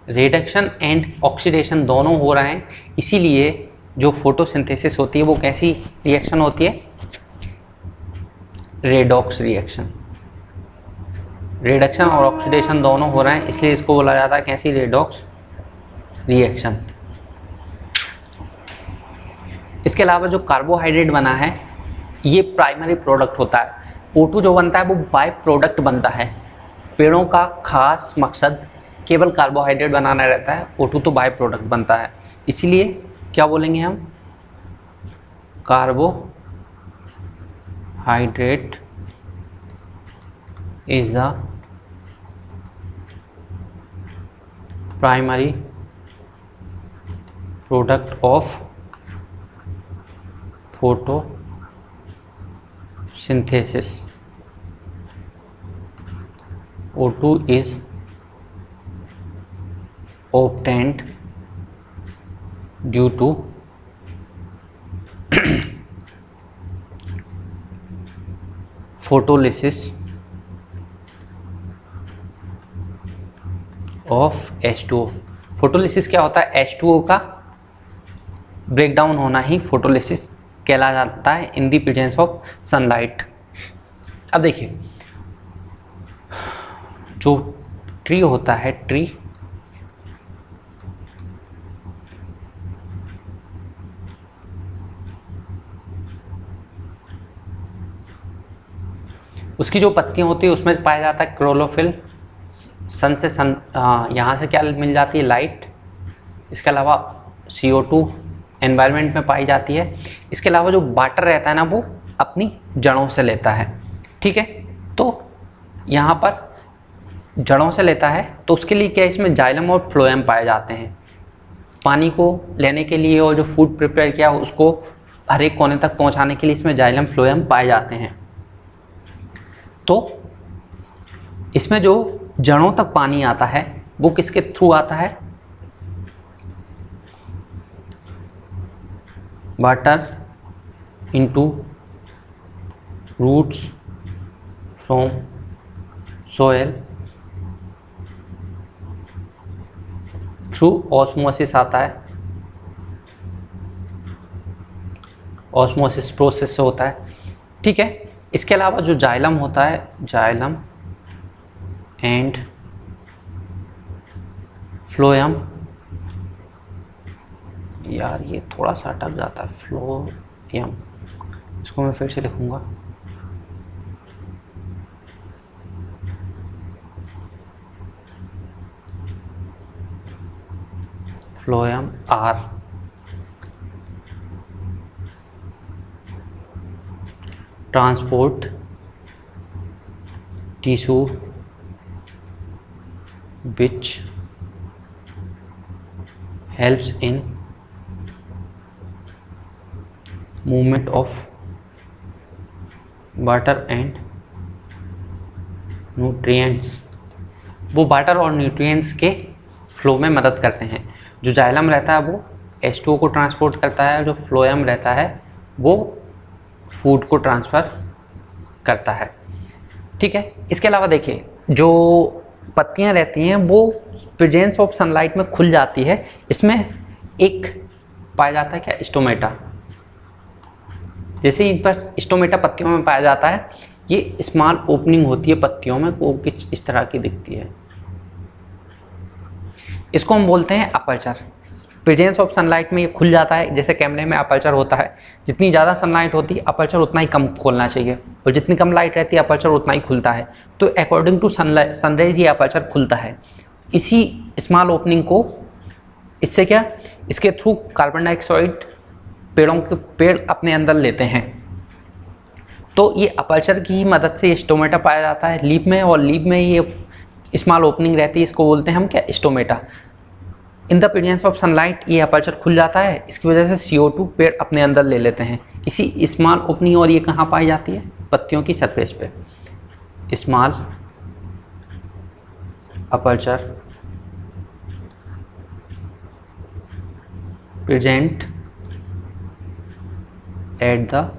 रिडक्शन एंड ऑक्सीडेशन दोनों हो रहे हैं, इसीलिए जो फोटोसिंथेसिस होती है वो कैसी रिएक्शन होती है, रेडॉक्स रिएक्शन। रिडक्शन और ऑक्सीडेशन दोनों हो रहे हैं, इसलिए इसको बोला जाता है कैसी, रेडॉक्स रिएक्शन। इसके अलावा जो कार्बोहाइड्रेट बना है ये प्राइमरी प्रोडक्ट होता है। O2 जो बनता है वो बाय प्रोडक्ट बनता है। पेड़ों का खास मकसद केवल कार्बोहाइड्रेट बनाना रहता है, O2 तो बाय प्रोडक्ट बनता है, इसीलिए क्या बोलेंगे हम, carbohydrate is the primary product of photosynthesis. O2 is obtained due to photolysis of H2O। Photolysis क्या होता है, H2O का ब्रेकडाउन होना ही फोटोलिसिस कहला जाता है इन दी प्रेजेंस ऑफ सनलाइट। अब देखिए जो ट्री होता है, ट्री उसकी जो पत्तियां होती है उसमें पाया जाता है क्लोरोफिल। सन से यहाँ से क्या मिल जाती है, लाइट। इसके अलावा CO2 एनवायरनमेंट में पाई जाती है। इसके अलावा जो वाटर रहता है ना वो अपनी जड़ों से लेता है, ठीक है। तो यहाँ पर जड़ों से लेता है, तो उसके लिए क्या, इसमें जाइलम और फ्लोएम पाए जाते हैं। पानी को लेने के लिए और जो फूड प्रिपेयर किया उसको हर एक कोने तक पहुँचाने के लिए इसमें जाइलम फ्लोएम पाए जाते हैं। तो इसमें जो जड़ों तक पानी आता है वो किसके थ्रू आता है, water into roots from soil through osmosis आता है। ऑस्मोसिस प्रोसेस से होता है, ठीक है। इसके अलावा जो जाइलम होता है, जाइलम एंड फ्लोएम, यार ये थोड़ा सा अटक जाता है, फ्लोएम, इसको मैं फिर से लिखूंगा, phloem are transport tissue which helps in movement of water and nutrients। वो वाटर और न्यूट्रिएंट्स के फ्लो में मदद करते हैं। जो जाइलम रहता है वो H2O को ट्रांसपोर्ट करता है, जो फ्लोएम रहता है वो फूड को ट्रांसफ़र करता है, ठीक है। इसके अलावा देखिए जो पत्तियां रहती हैं वो प्रेजेंस ऑफ सनलाइट में खुल जाती है। इसमें एक पाया जाता है क्या, स्टोमेटा। जैसे इन पर स्टोमेटा पत्तियों में पाया जाता है, ये स्मॉल ओपनिंग होती है पत्तियों में, वो कुछ इस तरह की दिखती है। इसको हम बोलते हैं अपर्चर। प्रेजेंस ऑफ सनलाइट में ये खुल जाता है, जैसे कैमरे में अपर्चर होता है, जितनी ज़्यादा सनलाइट होती है अपर्चर उतना ही कम खोलना चाहिए, और जितनी कम लाइट रहती है अपर्चर उतना ही खुलता है। तो अकॉर्डिंग टू सनराइज ये अपर्चर खुलता है। इसी स्मॉल ओपनिंग को, इससे क्या, इसके थ्रू कार्बन डाइऑक्साइड पेड़ अपने अंदर लेते हैं। तो ये अपर्चर की ही मदद से ये स्टोमेटा पाया जाता है लीफ में, और लीफ में ये स्मॉल ओपनिंग रहती है, इसको बोलते हैं हम क्या, stomata. In the presence of sunlight ये अपर्चर खुल जाता है, इसकी वजह से CO2 पेड़ अपने अंदर ले लेते हैं। इसी स्मॉल ओपनिंग और ये कहाँ पाई जाती है, पत्तियों की सरफेस पे। Small aperture present at the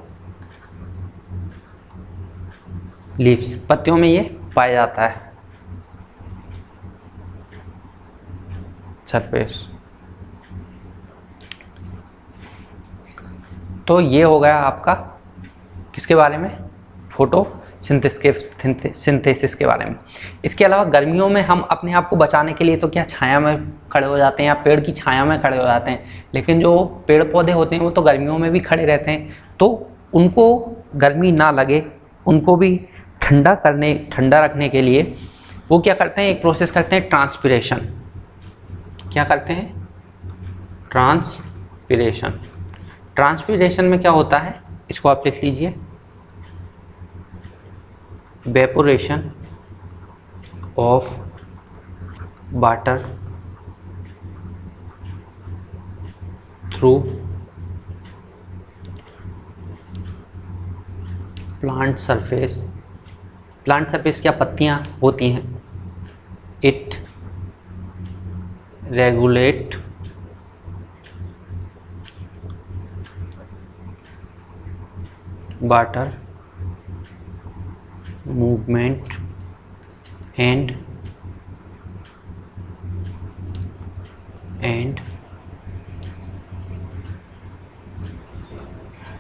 leaves, पत्तियों में ये पाया जाता है सरफेस। तो ये हो गया आपका किसके बारे में, सिंथेसिस के बारे में। इसके अलावा गर्मियों में हम अपने आप को बचाने के लिए तो क्या छाया में खड़े हो जाते हैं या पेड़ की छाया में खड़े हो जाते हैं, लेकिन जो पेड़ पौधे होते हैं वो तो गर्मियों में भी खड़े रहते हैं। तो उनको गर्मी ना लगे, उनको भी ठंडा रखने के लिए वो क्या करते हैं, एक प्रोसेस करते हैं, ट्रांसपिरेशन। क्या करते हैं, ट्रांसपिरेशन में क्या होता है, इसको आप लिख लीजिए, evaporation of water through plant surface क्या पत्तियां होती हैं, it regulate water movement and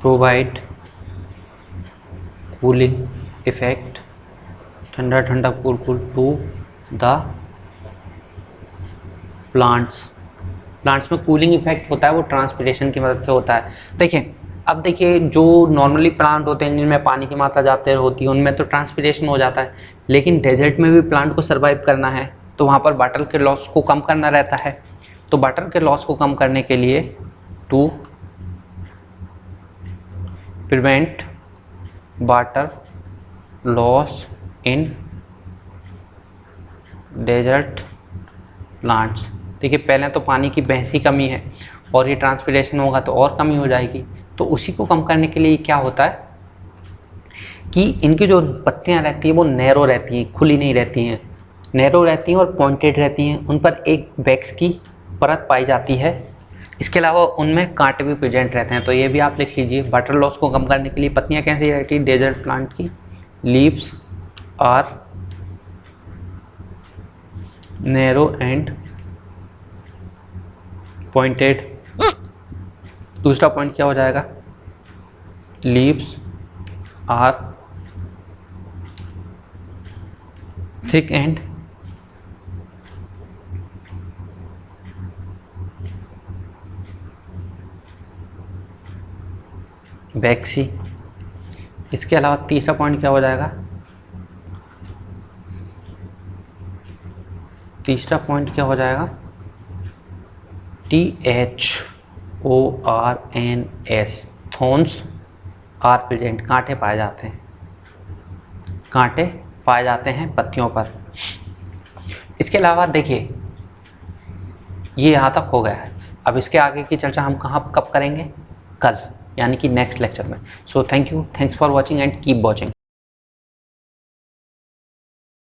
provide cooling effect, ठंडा कूल टू द प्लांट्स में कूलिंग इफेक्ट होता है, वो ट्रांसपिरेशन की मदद से होता है। अब देखिए जो नॉर्मली प्लांट होते हैं जिनमें पानी की मात्रा ज़्यादा होती है उनमें तो ट्रांसपिरेशन हो जाता है, लेकिन डेजर्ट में भी प्लांट को सर्वाइव करना है तो वहाँ पर वाटर के लॉस को कम करना रहता है। तो वाटर के लॉस को कम करने के लिए to prevent water loss in desert plants. देखिए पहले तो पानी की बहसी कमी है और ये ट्रांसपिरेशन होगा तो और कमी हो जाएगी। तो उसी को कम करने के लिए क्या होता है कि इनकी जो पत्तियां रहती हैं वो नैरो रहती हैं, खुली नहीं रहती हैं, नैरो रहती हैं और पॉइंटेड रहती हैं, उन पर एक वैक्स की परत पाई जाती है। इसके अलावा उनमें कांटे भी प्रेजेंट रहते हैं। तो ये भी आप लिख लीजिए, वाटर लॉस को कम करने के लिए पत्तियां कैसी रहती है डेजर्ट प्लांट की, leaves are narrow and pointed. दूसरा पॉइंट क्या हो जाएगा, leaves are thick and waxy. इसके अलावा तीसरा पॉइंट क्या हो जाएगा, THORNS, थॉर्न्स आर प्रेजेंट, कांटे पाए जाते हैं पत्तियों पर। इसके अलावा देखिए ये यहाँ तक हो गया है। अब इसके आगे की चर्चा हम कब करेंगे, कल, यानी कि नेक्स्ट लेक्चर में। So thanks for watching and keep watching.